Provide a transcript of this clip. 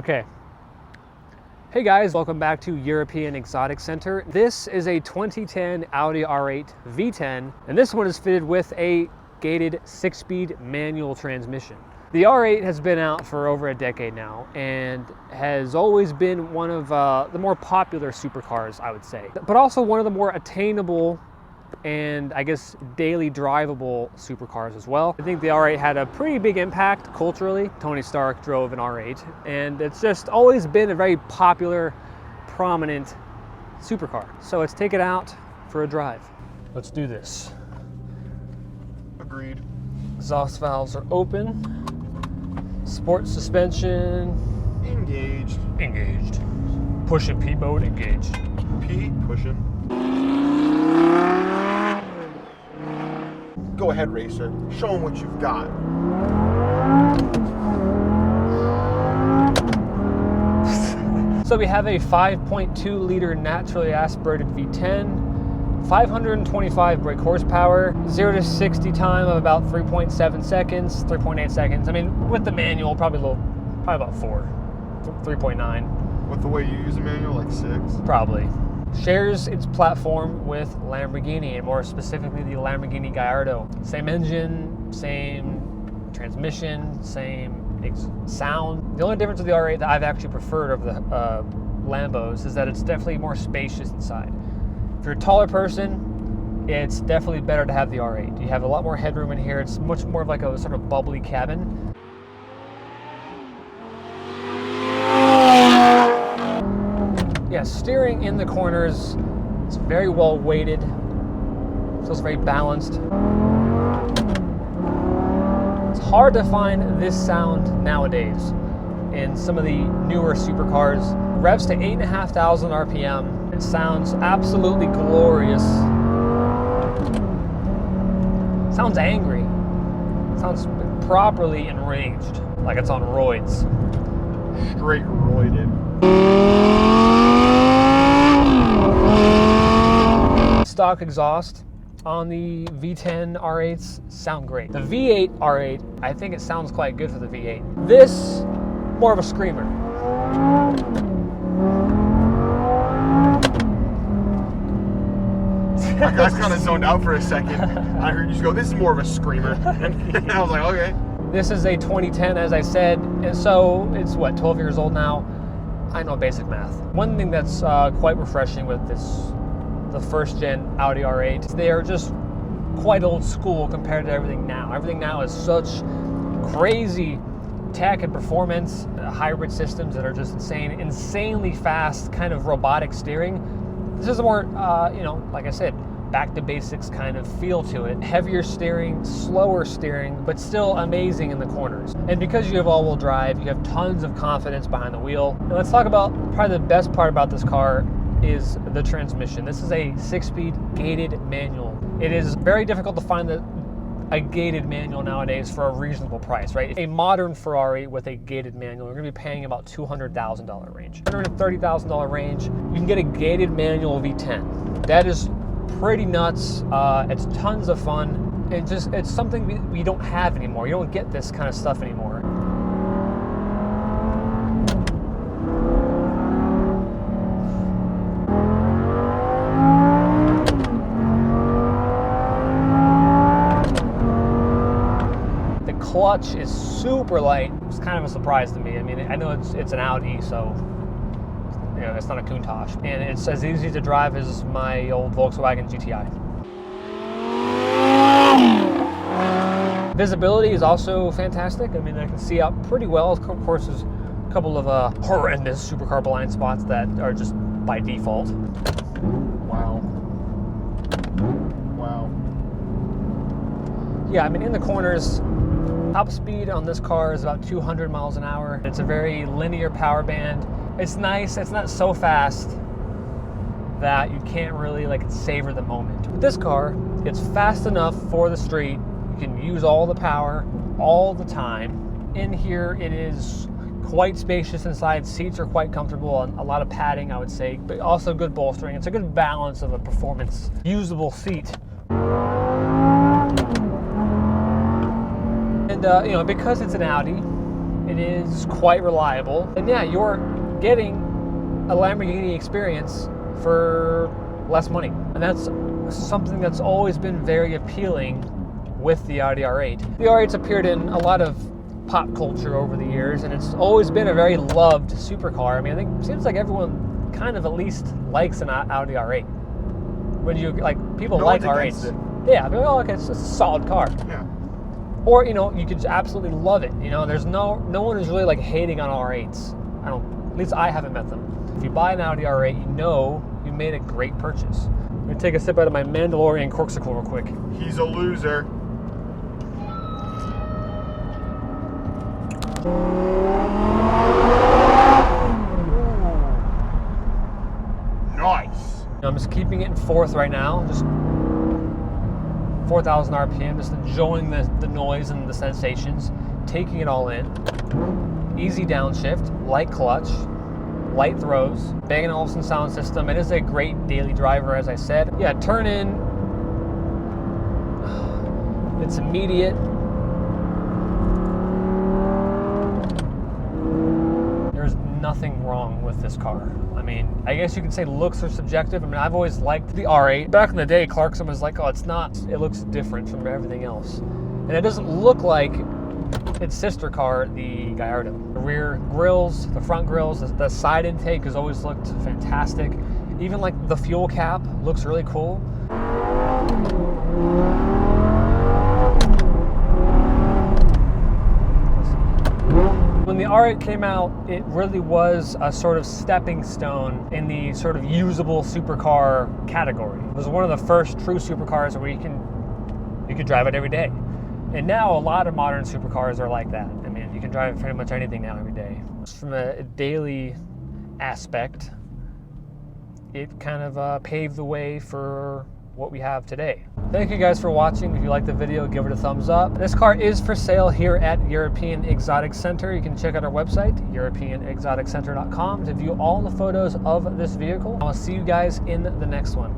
Okay. Hey guys, welcome back to European Exotic Center. This is a 2010 Audi R8 V10, and this one is fitted with a gated 6-speed manual transmission. The R8 has been out for over a decade now and has always been one of the more popular supercars, I would say, but also one of the more attainable and I guess daily drivable supercars as well. I think the R8 had a pretty big impact culturally. Tony Stark drove an R8, and it's just always been a very popular, prominent supercar. So let's take it out for a drive. Let's do this. Agreed. Exhaust valves are open. Sport suspension. Engaged. Engaged. Pushing P mode engaged. P pushing. Go ahead, racer. Show them what you've got. So we have a 5.2 liter naturally aspirated V10, 525 brake horsepower, 0 to 60 time of about 3.7 seconds, 3.8 seconds. I mean, with the manual, probably about 3.9. With the way you use the manual, like 6? Probably. Shares its platform with Lamborghini, and more specifically the Lamborghini Gallardo. Same engine, same transmission, same sound. The only difference with the R8 that I've actually preferred over the Lambos is that it's definitely more spacious inside. If you're a taller person, it's definitely better to have the R8. You have a lot more headroom in here. It's much more of like a sort of bubbly cabin. Yeah, steering in the corners, it's very well weighted, feels very balanced. It's hard to find this sound nowadays in some of the newer supercars. Revs to 8,500 RPM. It sounds absolutely glorious. Sounds angry. Sounds properly enraged, like it's on roids. Straight roided. Stock exhaust on the V10 R8s sound great. The V8 R8, I think it sounds quite good for the V8. This, more of a screamer. I kind of zoned out for a second. I heard you just go, this is more of a screamer. And I was like, okay. This is a 2010, as I said, and so it's what, 12 years old now? I know basic math. One thing that's quite refreshing with the first gen Audi R8, they are just quite old school compared to everything now. Everything now is such crazy tech and performance, hybrid systems that are just insanely fast, kind of robotic steering. This is a more, like I said, back to basics kind of feel to it. Heavier steering, slower steering, but still amazing in the corners. And because you have all-wheel drive, you have tons of confidence behind the wheel. Now let's talk about probably the best part about this car is the transmission. This is a 6-speed gated manual. It is very difficult to find a gated manual nowadays for a reasonable price, right? A modern Ferrari with a gated manual, you're gonna be paying about $200,000 range. $130,000 range, you can get a gated manual V10. That is pretty nuts. It's tons of fun. It's something we don't have anymore. You don't get this kind of stuff anymore. Clutch is super light. It's kind of a surprise to me. I mean, I know it's an Audi, so it's not a Countach, and it's as easy to drive as my old Volkswagen GTI. Visibility is also fantastic. I mean, I can see out pretty well. Of course, there's a couple of horrendous supercar blind spots that are just by default. Wow. Yeah, I mean, in the corners, top speed on this car is about 200 miles an hour. It's a very linear power band. It's nice. It's not so fast that you can't really savor the moment. With this car, it's fast enough for the street. You can use all the power all the time. In here, it is quite spacious inside. Seats are quite comfortable, and a lot of padding, I would say, but also good bolstering. It's a good balance of a performance usable seat. And because it's an Audi, It is quite reliable. And yeah, you're getting a Lamborghini experience for less money. And that's something that's always been very appealing with the Audi R8. The R8's appeared in a lot of pop culture over the years, and it's always been a very loved supercar. I mean, I think it seems like everyone kind of at least likes an Audi R8. When you, like, people like R8s. Yeah, they're like, oh, okay, it's a solid car. Yeah. Or, you know, you could absolutely love it. You know, there's no one is really like hating on R8s. At least I haven't met them. If you buy an Audi R8, you know you made a great purchase. I'm gonna take a sip out of my Mandalorian corksicle real quick. He's a loser. Nice. I'm just keeping it in fourth right now, just 4,000 RPM, just enjoying the noise and the sensations, taking it all in. Easy downshift, light clutch, light throws, Bang & Olufsen sound system. It is a great daily driver, as I said. Yeah, turn in, it's immediate. There's nothing wrong with this car. I mean, I guess you could say looks are subjective. I mean, I've always liked the R8. Back in the day, Clarkson was like, oh, it's not, it looks different from everything else. And it doesn't look like its sister car, the Gallardo. The rear grills, the front grills, the side intake has always looked fantastic. Even like the fuel cap looks really cool. When the R8 came out, it really was a sort of stepping stone in the sort of usable supercar category. It was one of the first true supercars where you could drive it every day. And now a lot of modern supercars are like that. I mean, you can drive pretty much anything now every day. From a daily aspect, it kind of paved the way for what we have today. Thank you guys for watching. If you liked the video, give it a thumbs up. This car is for sale here at European Exotic Center. You can check out our website, europeanexoticcenter.com, to view all the photos of this vehicle. I'll see you guys in the next one.